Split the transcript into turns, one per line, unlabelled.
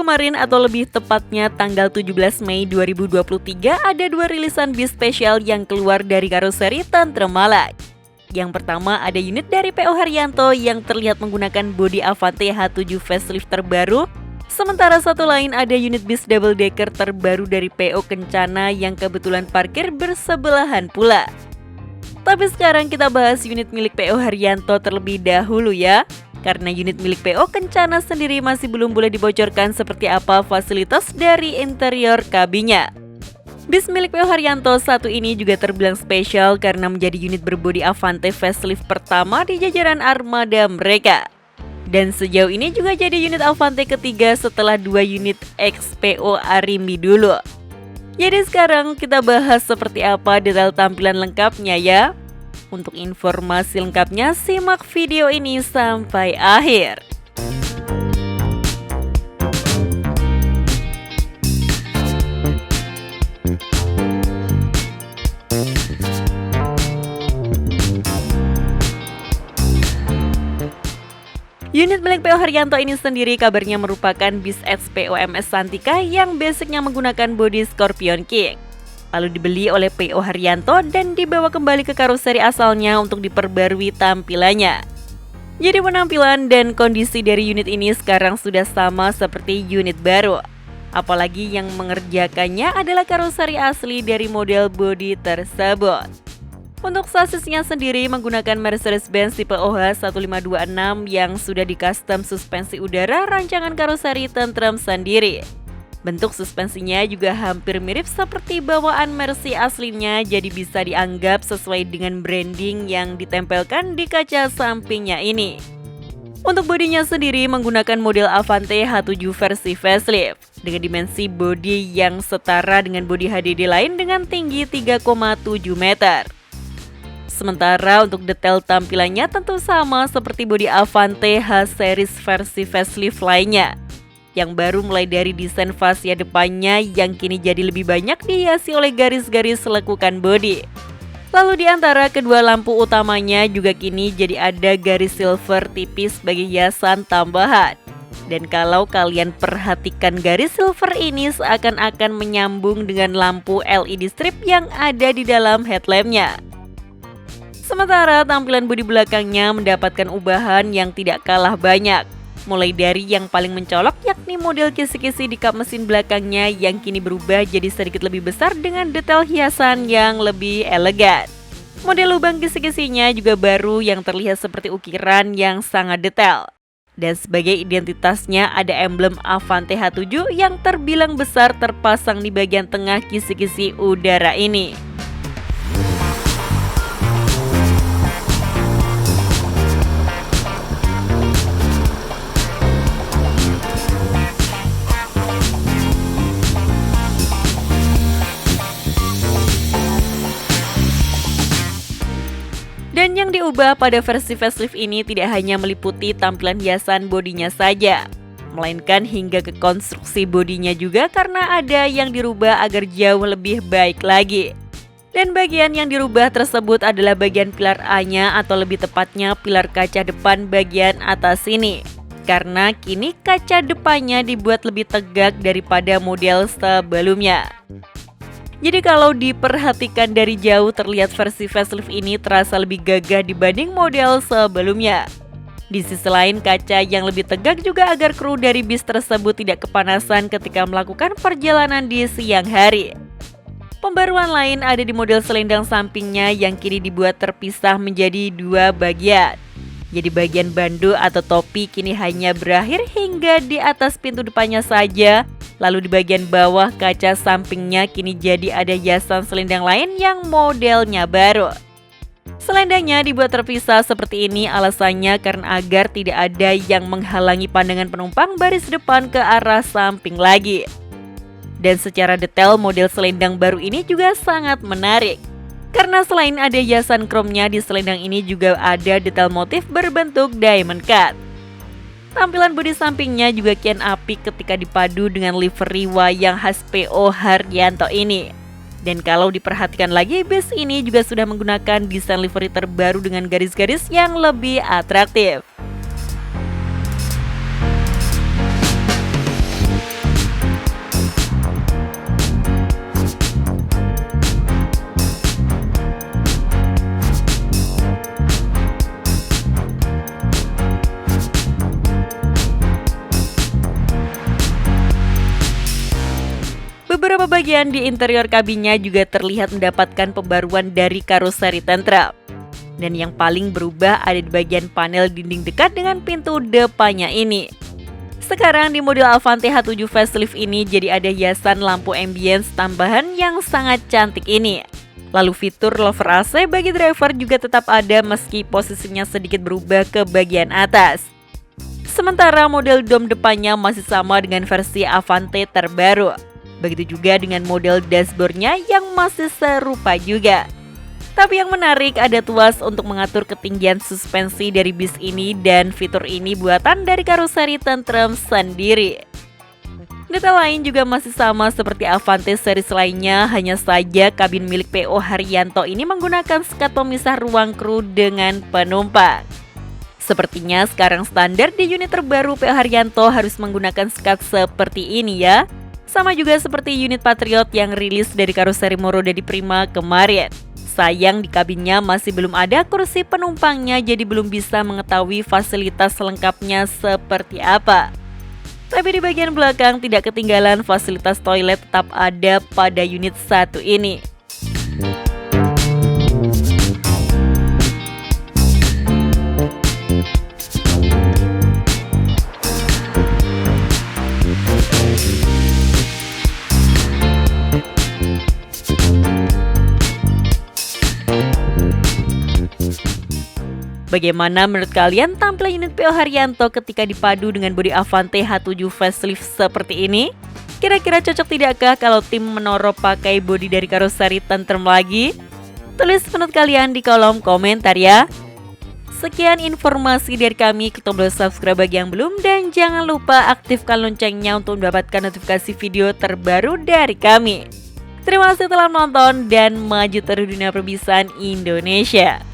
kemarin atau lebih tepatnya tanggal 17 Mei 2023 ada dua rilisan bis spesial yang keluar dari karoseri Tentrem Malang. Yang pertama ada unit dari PO Haryanto yang terlihat menggunakan bodi Avante H7 facelift terbaru. Sementara satu lain ada unit bis double decker terbaru dari PO Kencana yang kebetulan parkir bersebelahan pula. Tapi sekarang kita bahas unit milik PO Haryanto terlebih dahulu ya. Karena unit milik PO Kencana sendiri masih belum boleh dibocorkan seperti apa fasilitas dari interior kabinnya. Bis milik PO Haryanto satu ini juga terbilang spesial karena menjadi unit berbodi Avante facelift pertama di jajaran armada mereka. Dan sejauh ini juga jadi unit Avante ketiga setelah dua unit ex-PO Arimbi dulu. Jadi sekarang kita bahas seperti apa detail tampilan lengkapnya ya. Untuk informasi lengkapnya simak video ini sampai akhir. Unit milik PO Haryanto ini sendiri kabarnya merupakan bis ex-PO MS Santika yang basicnya menggunakan bodi Scorpion King. Lalu dibeli oleh PO Haryanto dan dibawa kembali ke karoseri asalnya untuk diperbarui tampilannya. Jadi penampilan dan kondisi dari unit ini sekarang sudah sama seperti unit baru. Apalagi yang mengerjakannya adalah karoseri asli dari model bodi tersebut. Untuk sasisnya sendiri menggunakan Mercedes-Benz tipe OH1526 yang sudah di custom suspensi udara rancangan karoseri Tentrem sendiri. Bentuk suspensinya juga hampir mirip seperti bawaan Mercy aslinya, jadi bisa dianggap sesuai dengan branding yang ditempelkan di kaca sampingnya ini. Untuk bodinya sendiri menggunakan model Avante H7 versi facelift dengan dimensi bodi yang setara dengan bodi HDD lain dengan tinggi 3,7 meter. Sementara untuk detail tampilannya tentu sama seperti bodi Avante H-Series versi facelift lainnya. Yang baru mulai dari desain fascia depannya yang kini jadi lebih banyak dihiasi oleh garis-garis lekukan bodi. Lalu di antara kedua lampu utamanya juga kini jadi ada garis silver tipis sebagai hiasan tambahan. Dan kalau kalian perhatikan garis silver ini seakan-akan menyambung dengan lampu LED strip yang ada di dalam headlampnya. Sementara tampilan bodi belakangnya mendapatkan ubahan yang tidak kalah banyak. Mulai dari yang paling mencolok yakni model kisi-kisi di kap mesin belakangnya yang kini berubah jadi sedikit lebih besar dengan detail hiasan yang lebih elegan. Model lubang kisi-kisinya juga baru yang terlihat seperti ukiran yang sangat detail. Dan sebagai identitasnya ada emblem Avante H7 yang terbilang besar terpasang di bagian tengah kisi-kisi udara ini. Dan yang diubah pada versi facelift ini tidak hanya meliputi tampilan hiasan bodinya saja, melainkan hingga ke konstruksi bodinya juga karena ada yang dirubah agar jauh lebih baik lagi. Dan bagian yang dirubah tersebut adalah bagian pilar A-nya atau lebih tepatnya pilar kaca depan bagian atas ini. Karena kini kaca depannya dibuat lebih tegak daripada model sebelumnya. Jadi kalau diperhatikan dari jauh terlihat versi facelift ini terasa lebih gagah dibanding model sebelumnya. Di sisi lain kaca yang lebih tegak juga agar kru dari bis tersebut tidak kepanasan ketika melakukan perjalanan di siang hari. Pembaruan lain ada di model selendang sampingnya yang kini dibuat terpisah menjadi dua bagian. Jadi bagian bandu atau topi kini hanya berakhir hingga di atas pintu depannya saja. Lalu di bagian bawah kaca sampingnya kini jadi ada hiasan selendang lain yang modelnya baru. Selendangnya dibuat terpisah seperti ini alasannya karena agar tidak ada yang menghalangi pandangan penumpang baris depan ke arah samping lagi. Dan secara detail model selendang baru ini juga sangat menarik. Karena selain ada hiasan chrome-nya di selendang ini juga ada detail motif berbentuk diamond cut. Tampilan bodi sampingnya juga kian apik ketika dipadu dengan livery wayang khas PO Haryanto ini. Dan kalau diperhatikan lagi, bis ini juga sudah menggunakan desain livery terbaru dengan garis-garis yang lebih atraktif. Beberapa bagian di interior kabinnya juga terlihat mendapatkan pembaruan dari karoseri tantrum. Dan yang paling berubah ada di bagian panel dinding dekat dengan pintu depannya ini. Sekarang di model Avante H7 facelift ini jadi ada hiasan lampu ambience tambahan yang sangat cantik ini. Lalu fitur lover AC bagi driver juga tetap ada meski posisinya sedikit berubah ke bagian atas. Sementara model dom depannya masih sama dengan versi Avante terbaru. Begitu juga dengan model dashboardnya yang masih serupa juga. Tapi yang menarik ada tuas untuk mengatur ketinggian suspensi dari bis ini dan fitur ini buatan dari karoseri tantrum sendiri. Detail lain juga masih sama seperti Avante series lainnya, hanya saja kabin milik PO Haryanto ini menggunakan sekat pemisah ruang kru dengan penumpang. Sepertinya sekarang standar di unit terbaru PO Haryanto harus menggunakan sekat seperti ini ya. Sama juga seperti unit Patriot yang rilis dari karoseri Moro dari Prima kemarin. Sayang di kabinnya masih belum ada kursi penumpangnya, jadi belum bisa mengetahui fasilitas lengkapnya seperti apa. Tapi di bagian belakang tidak ketinggalan, fasilitas toilet tetap ada pada unit satu ini. Bagaimana menurut kalian tampilan unit PO Haryanto ketika dipadu dengan bodi Avante H7 facelift seperti ini? Kira-kira cocok tidakkah kalau tim Menoro pakai bodi dari karoseri tantrum lagi? Tulis pendapat kalian di kolom komentar ya. Sekian informasi dari kami, klik tombol subscribe bagi yang belum dan jangan lupa aktifkan loncengnya untuk mendapatkan notifikasi video terbaru dari kami. Terima kasih telah menonton dan maju terus dunia perbisan Indonesia.